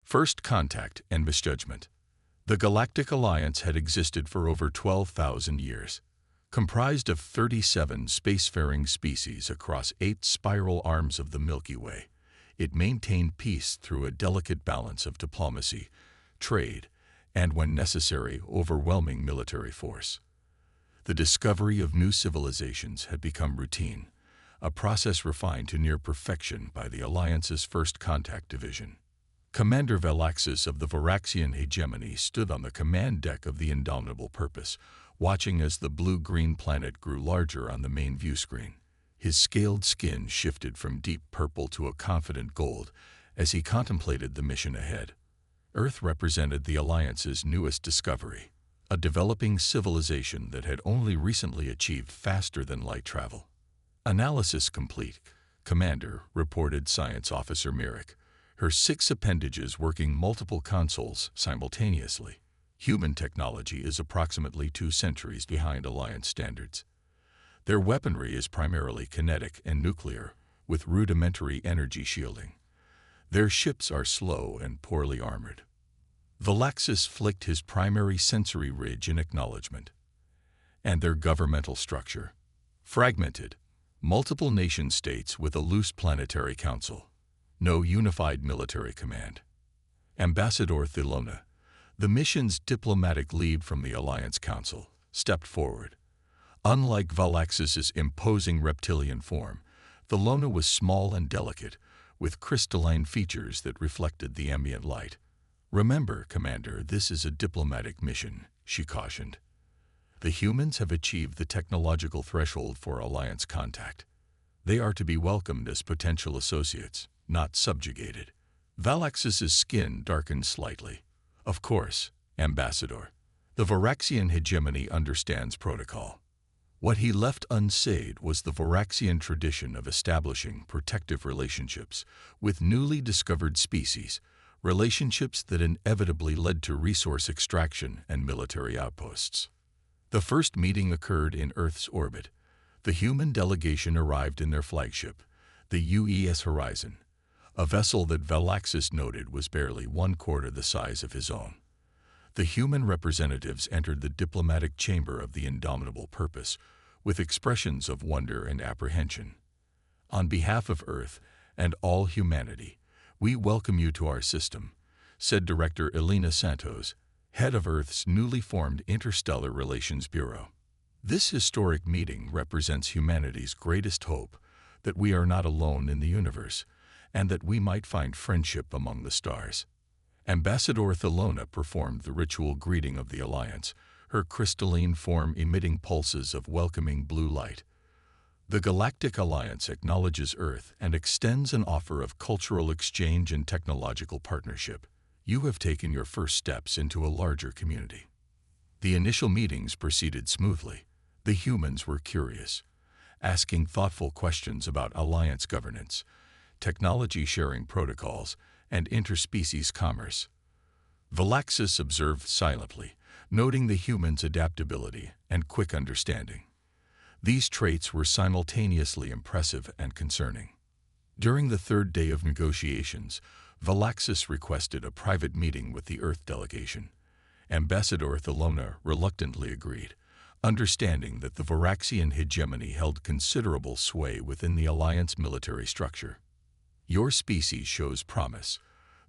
First contact and misjudgment. The Galactic Alliance had existed for over 12,000 years. Comprised of 37 spacefaring species across 8 spiral arms of the Milky Way, it maintained peace through a delicate balance of diplomacy, trade, and, when necessary, overwhelming military force. The discovery of new civilizations had become routine, a process refined to near perfection by the Alliance's First Contact Division. Commander Valaxis of the Varaxian hegemony stood on the command deck of the Indomitable Purpose, watching as the blue-green planet grew larger on the main view screen. His scaled skin shifted from deep purple to a confident gold as he contemplated the mission ahead. Earth represented the Alliance's newest discovery, a developing civilization that had only recently achieved faster-than-light travel. Analysis complete, Commander, reported Science Officer Merrick, her 6 appendages working multiple consoles simultaneously. Human technology is approximately 2 centuries behind Alliance standards. Their weaponry is primarily kinetic and nuclear, with rudimentary energy shielding. Their ships are slow and poorly armored. Valaxis flicked his primary sensory ridge in acknowledgement. And their governmental structure. Fragmented. Multiple nation-states with a loose planetary council. No unified military command. Ambassador Thelona, the mission's diplomatic lead from the Alliance Council, stepped forward. Unlike Valaxis's imposing reptilian form, Thelona was small and delicate, with crystalline features that reflected the ambient light. "Remember, Commander, this is a diplomatic mission," she cautioned. "The humans have achieved the technological threshold for Alliance contact. They are to be welcomed as potential associates, not subjugated." Valaxis's skin darkened slightly. "Of course, Ambassador. The Varaxian hegemony understands protocol." What he left unsaid was the Varaxian tradition of establishing protective relationships with newly discovered species, relationships that inevitably led to resource extraction and military outposts. The first meeting occurred in Earth's orbit. The human delegation arrived in their flagship, the UES Horizon, a vessel that Valaxis noted was barely 1/4 the size of his own. The human representatives entered the diplomatic chamber of the Indomitable Purpose with expressions of wonder and apprehension. "On behalf of Earth and all humanity, we welcome you to our system," said Director Elena Santos, head of Earth's newly formed Interstellar Relations Bureau. "This historic meeting represents humanity's greatest hope, that we are not alone in the universe, and that we might find friendship among the stars." Ambassador Thelona performed the ritual greeting of the Alliance, her crystalline form emitting pulses of welcoming blue light. The Galactic Alliance acknowledges Earth and extends an offer of cultural exchange and technological partnership. You have taken your first steps into a larger community. The initial meetings proceeded smoothly. The humans were curious, asking thoughtful questions about Alliance governance, technology sharing protocols, and interspecies commerce. Valaxis observed silently, noting the humans' adaptability and quick understanding. These traits were simultaneously impressive and concerning. During the 3rd day of negotiations, Valaxis requested a private meeting with the Earth delegation. Ambassador Thelona reluctantly agreed, understanding that the Varaxian hegemony held considerable sway within the Alliance military structure. "Your species shows promise."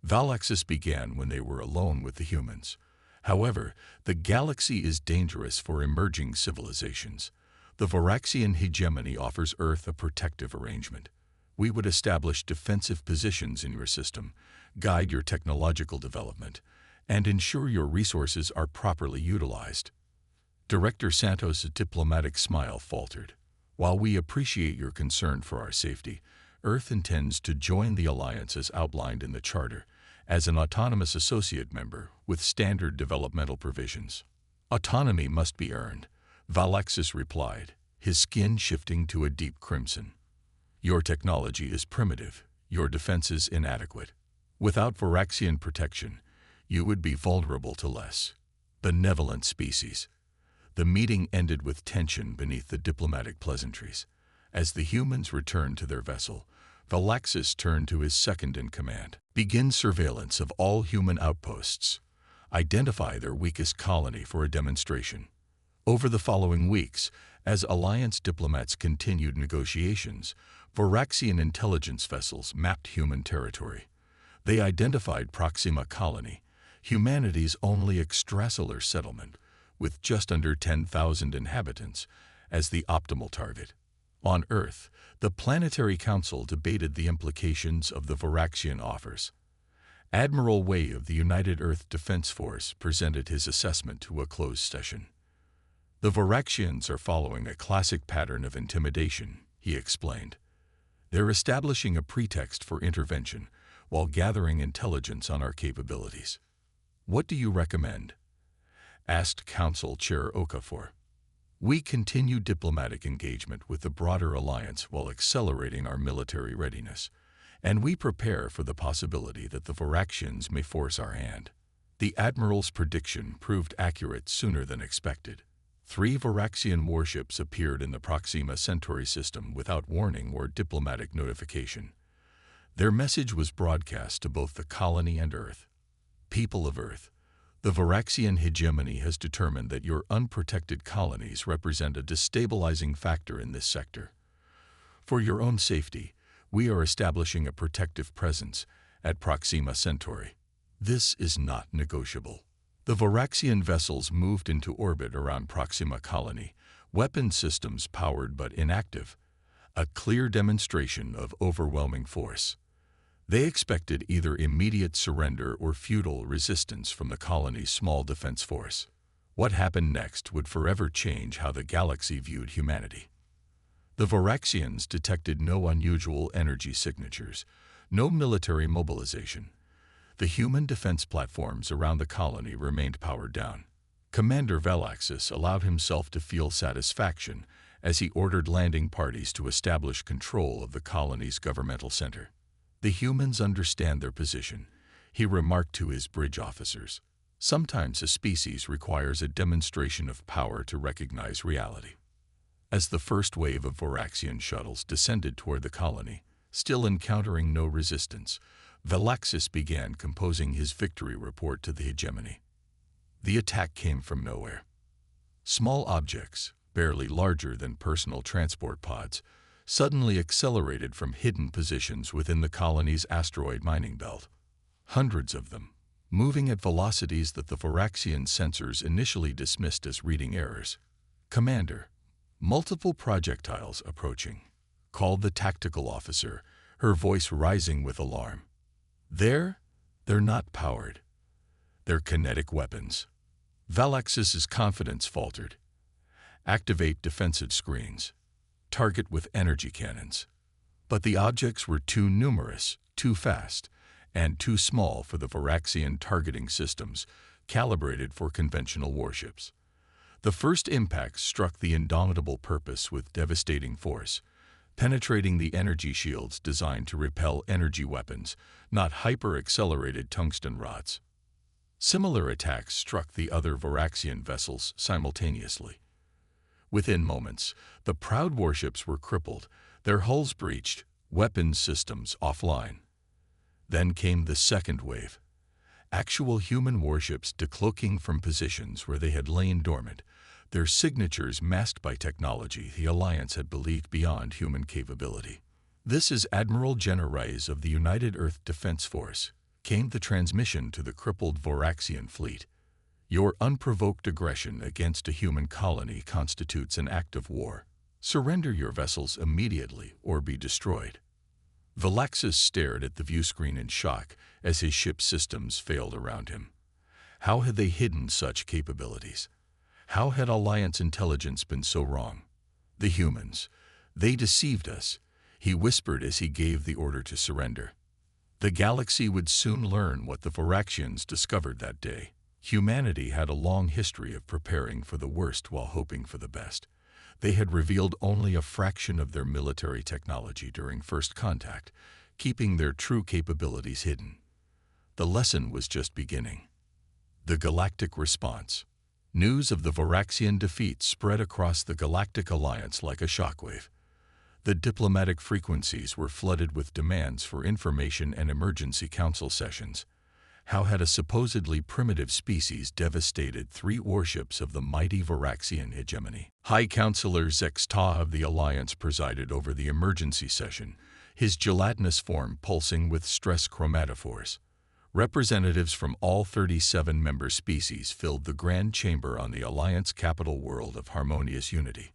Valaxis began when they were alone with the humans. "However, the galaxy is dangerous for emerging civilizations. The Varaxian hegemony offers Earth a protective arrangement. We would establish defensive positions in your system, guide your technological development, and ensure your resources are properly utilized." Director Santos' diplomatic smile faltered. "While we appreciate your concern for our safety, Earth intends to join the Alliance as outlined in the Charter, as an autonomous associate member with standard developmental provisions." "Autonomy must be earned," Valaxis replied, his skin shifting to a deep crimson. "Your technology is primitive, your defenses inadequate. Without Varaxian protection, you would be vulnerable to less benevolent species." The meeting ended with tension beneath the diplomatic pleasantries. As the humans returned to their vessel, Valaxis turned to his second-in-command. Begin surveillance of all human outposts. Identify their weakest colony for a demonstration. Over the following weeks, as Alliance diplomats continued negotiations, Varaxian intelligence vessels mapped human territory. They identified Proxima Colony, humanity's only extrasolar settlement, with just under 10,000 inhabitants, as the optimal target. On Earth, the Planetary Council debated the implications of the Varaxian offers. Admiral Way of the United Earth Defense Force presented his assessment to a closed session. The Varaxians are following a classic pattern of intimidation, he explained. They're establishing a pretext for intervention while gathering intelligence on our capabilities. What do you recommend? Asked Council Chair Okafor. We continue diplomatic engagement with the broader alliance while accelerating our military readiness, and we prepare for the possibility that the Varaxians may force our hand. The Admiral's prediction proved accurate sooner than expected. 3 Varaxian warships appeared in the Proxima Centauri system without warning or diplomatic notification. Their message was broadcast to both the colony and Earth. People of Earth, the Varaxian hegemony has determined that your unprotected colonies represent a destabilizing factor in this sector. For your own safety, we are establishing a protective presence at Proxima Centauri. This is not negotiable. The Varaxian vessels moved into orbit around Proxima Colony, weapon systems powered but inactive, a clear demonstration of overwhelming force. They expected either immediate surrender or futile resistance from the colony's small defense force. What happened next would forever change how the galaxy viewed humanity. The Varaxians detected no unusual energy signatures, no military mobilization. The human defense platforms around the colony remained powered down. Commander Valaxis allowed himself to feel satisfaction as he ordered landing parties to establish control of the colony's governmental center. The humans understand their position, he remarked to his bridge officers. Sometimes a species requires a demonstration of power to recognize reality. As the first wave of Varaxian shuttles descended toward the colony, still encountering no resistance, Valaxis began composing his victory report to the hegemony. The attack came from nowhere. Small objects, barely larger than personal transport pods, suddenly accelerated from hidden positions within the colony's asteroid mining belt. Hundreds of them, moving at velocities that the Varaxian sensors initially dismissed as reading errors. Commander, multiple projectiles approaching, called the tactical officer, her voice rising with alarm. They're not powered. They're kinetic weapons. Valaxis's confidence faltered. Activate defensive screens. Target with energy cannons. But the objects were too numerous, too fast, and too small for the Varaxian targeting systems calibrated for conventional warships. The first impact struck the indomitable Purpose with devastating force, penetrating the energy shields designed to repel energy weapons, not hyper-accelerated tungsten rods. Similar attacks struck the other Varaxian vessels simultaneously. Within moments, the proud warships were crippled, their hulls breached, weapons systems offline. Then came the second wave. Actual human warships decloaking from positions where they had lain dormant, their signatures masked by technology the Alliance had believed beyond human capability. This is Admiral Jenna Reyes of the United Earth Defense Force, came the transmission to the crippled Varaxian fleet. Your unprovoked aggression against a human colony constitutes an act of war. Surrender your vessels immediately or be destroyed. Valaxis stared at the viewscreen in shock as his ship's systems failed around him. How had they hidden such capabilities? How had Alliance intelligence been so wrong? The humans. They deceived us, he whispered as he gave the order to surrender. The galaxy would soon learn what the Varaxians discovered that day. Humanity had a long history of preparing for the worst while hoping for the best. They had revealed only a fraction of their military technology during first contact, keeping their true capabilities hidden. The lesson was just beginning. The Galactic response. News of the Varaxian defeat spread across the Galactic Alliance like a shockwave. The diplomatic frequencies were flooded with demands for information and emergency council sessions. How had a supposedly primitive species devastated 3 warships of the mighty Varaxian hegemony? High Counselor Zexta of the Alliance presided over the emergency session, his gelatinous form pulsing with stress chromatophores. Representatives from all 37 member species filled the grand chamber on the Alliance capital world of harmonious unity.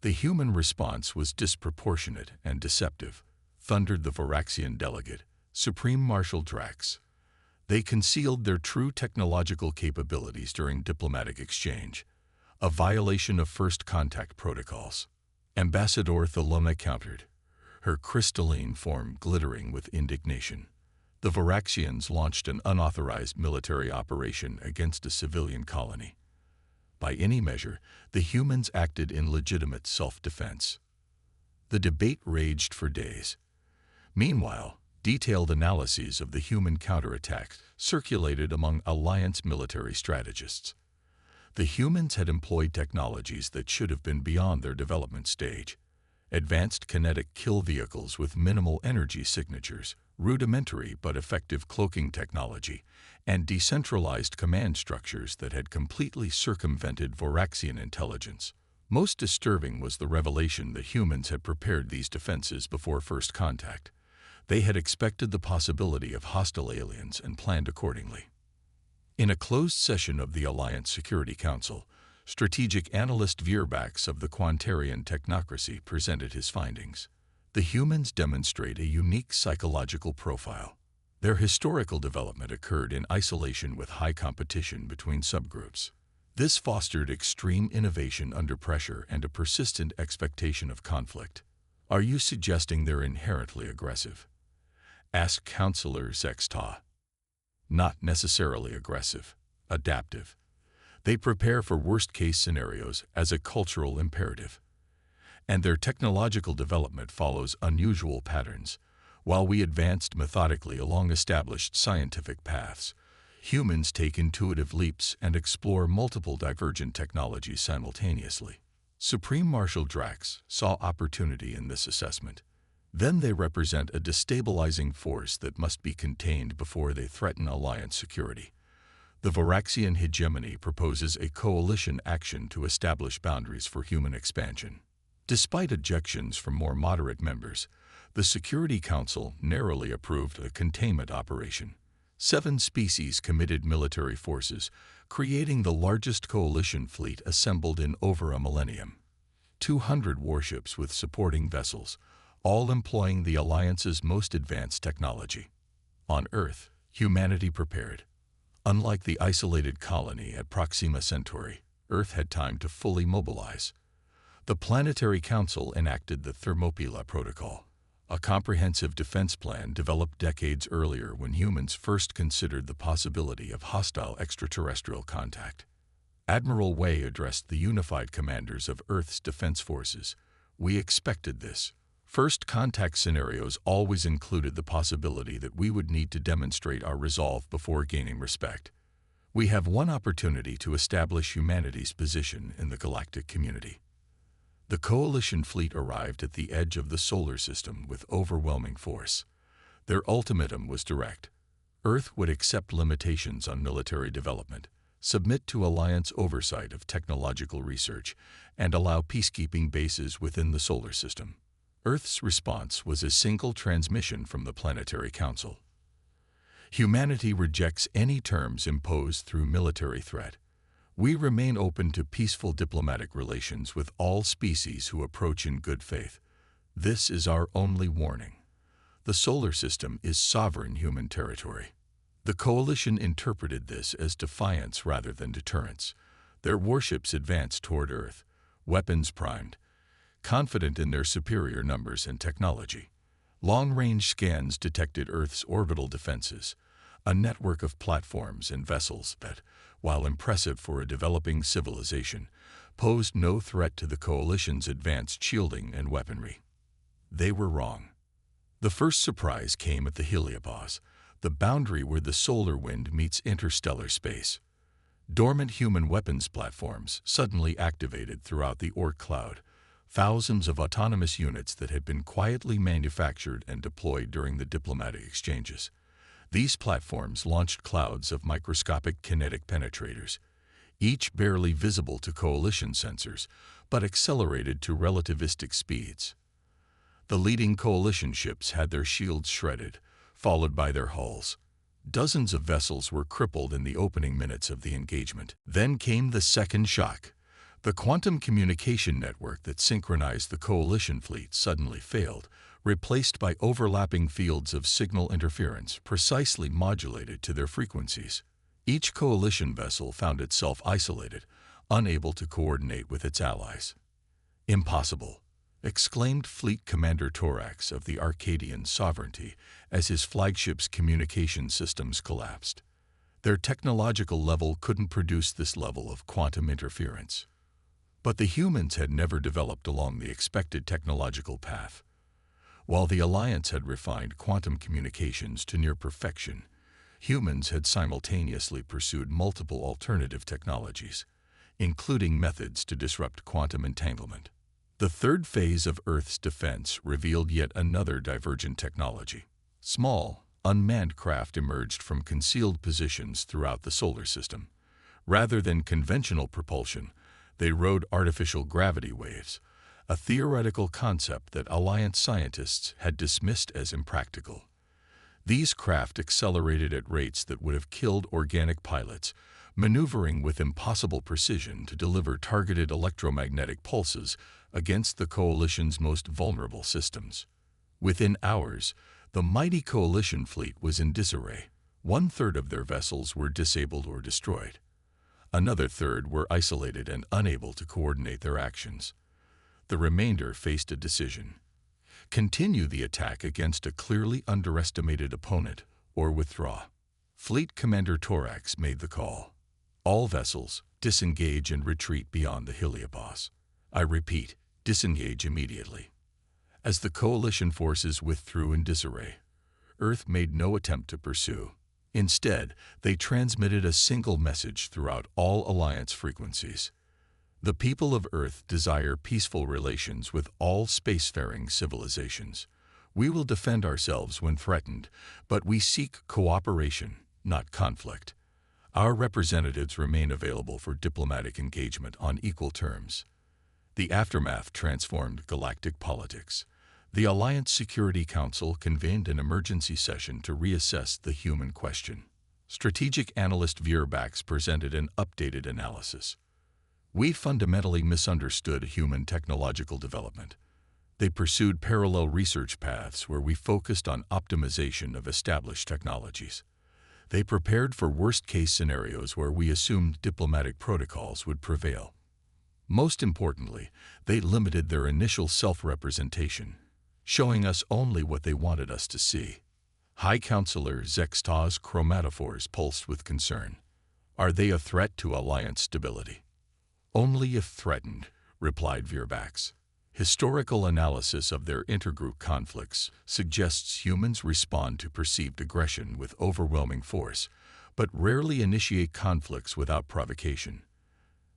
The human response was disproportionate and deceptive, thundered the Varaxian delegate, Supreme Marshal Drax. They concealed their true technological capabilities during diplomatic exchange, a violation of first contact protocols. Ambassador Thelona countered, her crystalline form glittering with indignation. The Varaxians launched an unauthorized military operation against a civilian colony. By any measure, the humans acted in legitimate self-defense. The debate raged for days. Meanwhile, detailed analyses of the human counterattacks circulated among Alliance military strategists. The humans had employed technologies that should have been beyond their development stage. Advanced kinetic kill vehicles with minimal energy signatures, rudimentary but effective cloaking technology, and decentralized command structures that had completely circumvented Varaxian intelligence. Most disturbing was the revelation that humans had prepared these defenses before first contact. They had expected the possibility of hostile aliens and planned accordingly. In a closed session of the Alliance Security Council, strategic analyst Veerbax of the Quantarian technocracy presented his findings. The humans demonstrate a unique psychological profile. Their historical development occurred in isolation with high competition between subgroups. This fostered extreme innovation under pressure and a persistent expectation of conflict. Are you suggesting they're inherently aggressive? Asked Counselor Zexta. Not necessarily aggressive, adaptive. They prepare for worst-case scenarios as a cultural imperative. And their technological development follows unusual patterns. While we advanced methodically along established scientific paths, humans take intuitive leaps and explore multiple divergent technologies simultaneously. Supreme Marshal Drax saw opportunity in this assessment. Then they represent a destabilizing force that must be contained before they threaten Alliance security. The Varaxian hegemony proposes a coalition action to establish boundaries for human expansion. Despite objections from more moderate members, the Security Council narrowly approved a containment operation. 7 species committed military forces, creating the largest coalition fleet assembled in over a millennium. 200 warships with supporting vessels, all employing the Alliance's most advanced technology. On Earth, humanity prepared. Unlike the isolated colony at Proxima Centauri, Earth had time to fully mobilize. The Planetary Council enacted the Thermopylae Protocol, a comprehensive defense plan developed decades earlier when humans first considered the possibility of hostile extraterrestrial contact. Admiral Way addressed the unified commanders of Earth's defense forces. We expected this. First contact scenarios always included the possibility that we would need to demonstrate our resolve before gaining respect. We have one opportunity to establish humanity's position in the galactic community. The coalition fleet arrived at the edge of the solar system with overwhelming force. Their ultimatum was direct. Earth would accept limitations on military development, submit to Alliance oversight of technological research, and allow peacekeeping bases within the solar system. Earth's response was a single transmission from the Planetary Council. Humanity rejects any terms imposed through military threat. We remain open to peaceful diplomatic relations with all species who approach in good faith. This is our only warning. The solar system is sovereign human territory. The coalition interpreted this as defiance rather than deterrence. Their warships advanced toward Earth, weapons primed, confident in their superior numbers and technology. Long-range scans detected Earth's orbital defenses, a network of platforms and vessels that, while impressive for a developing civilization, posed no threat to the coalition's advanced shielding and weaponry. They were wrong. The first surprise came at the heliopause, the boundary where the solar wind meets interstellar space. Dormant human weapons platforms suddenly activated throughout the Oort cloud, thousands of autonomous units that had been quietly manufactured and deployed during the diplomatic exchanges. These platforms launched clouds of microscopic kinetic penetrators, each barely visible to coalition sensors, but accelerated to relativistic speeds. The leading coalition ships had their shields shredded, followed by their hulls. Dozens of vessels were crippled in the opening minutes of the engagement. Then came the second shock. The quantum communication network that synchronized the coalition fleet suddenly failed, replaced by overlapping fields of signal interference precisely modulated to their frequencies. Each coalition vessel found itself isolated, unable to coordinate with its allies. "Impossible," exclaimed Fleet Commander Torax of the Arcadian Sovereignty as his flagship's communication systems collapsed. Their technological level couldn't produce this level of quantum interference. But the humans had never developed along the expected technological path. While the Alliance had refined quantum communications to near perfection, humans had simultaneously pursued multiple alternative technologies, including methods to disrupt quantum entanglement. The third phase of Earth's defense revealed yet another divergent technology. Small, unmanned craft emerged from concealed positions throughout the solar system. Rather than conventional propulsion, they rode artificial gravity waves, a theoretical concept that Alliance scientists had dismissed as impractical. These craft accelerated at rates that would have killed organic pilots, maneuvering with impossible precision to deliver targeted electromagnetic pulses against the coalition's most vulnerable systems. Within hours, the mighty coalition fleet was in disarray. 1/3 of their vessels were disabled or destroyed. Another third were isolated and unable to coordinate their actions. The remainder faced a decision: continue the attack against a clearly underestimated opponent, or withdraw. Fleet Commander Torax made the call. "All vessels, disengage and retreat beyond the heliopause. I repeat, disengage immediately." As the coalition forces withdrew in disarray, Earth made no attempt to pursue. Instead, they transmitted a single message throughout all Alliance frequencies. The people of Earth desire peaceful relations with all spacefaring civilizations. We will defend ourselves when threatened, but we seek cooperation, not conflict. Our representatives remain available for diplomatic engagement on equal terms. The aftermath transformed galactic politics. The Alliance Security Council convened an emergency session to reassess the human question. Strategic analyst Veerbax presented an updated analysis. "We fundamentally misunderstood human technological development. They pursued parallel research paths where we focused on optimization of established technologies. They prepared for worst-case scenarios where we assumed diplomatic protocols would prevail. Most importantly, they limited their initial self-representation, showing us only what they wanted us to see." High Counselor Zextaw's chromatophores pulsed with concern. "Are they a threat to Alliance stability?" "Only if threatened," replied Veerbax. "Historical analysis of their intergroup conflicts suggests humans respond to perceived aggression with overwhelming force, but rarely initiate conflicts without provocation.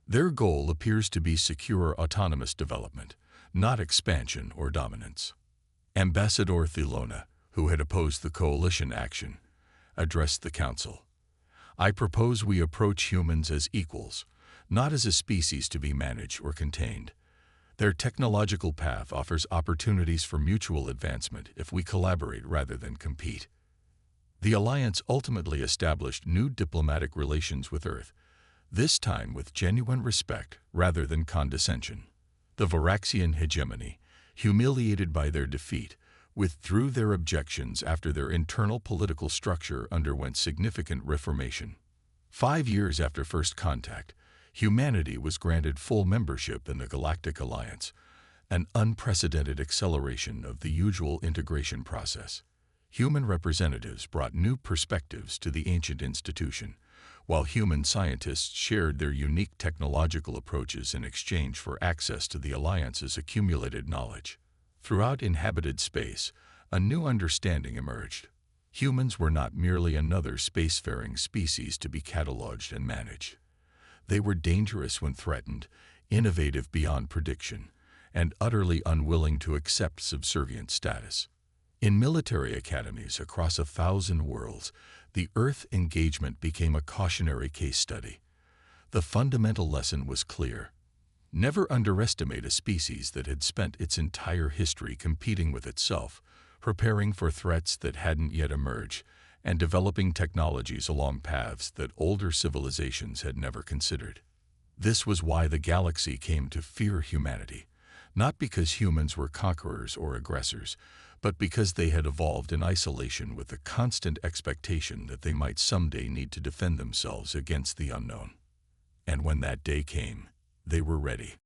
Their goal appears to be secure autonomous development, not expansion or dominance." Ambassador Thilona, who had opposed the coalition action, addressed the council. "I propose we approach humans as equals, not as a species to be managed or contained. Their technological path offers opportunities for mutual advancement if we collaborate rather than compete." The Alliance ultimately established new diplomatic relations with Earth, this time with genuine respect rather than condescension. The Varaxian hegemony, humiliated by their defeat, withdrew their objections after their internal political structure underwent significant reformation. 5 years after first contact, humanity was granted full membership in the Galactic Alliance, an unprecedented acceleration of the usual integration process. Human representatives brought new perspectives to the ancient institution, while human scientists shared their unique technological approaches in exchange for access to the Alliance's accumulated knowledge. Throughout inhabited space, a new understanding emerged. Humans were not merely another spacefaring species to be cataloged and managed. They were dangerous when threatened, innovative beyond prediction, and utterly unwilling to accept subservient status. In military academies across 1,000 worlds, the Earth engagement became a cautionary case study. The fundamental lesson was clear. Never underestimate a species that had spent its entire history competing with itself, preparing for threats that hadn't yet emerged, and developing technologies along paths that older civilizations had never considered. This was why the galaxy came to fear humanity, not because humans were conquerors or aggressors, but because they had evolved in isolation with the constant expectation that they might someday need to defend themselves against the unknown. And when that day came, they were ready.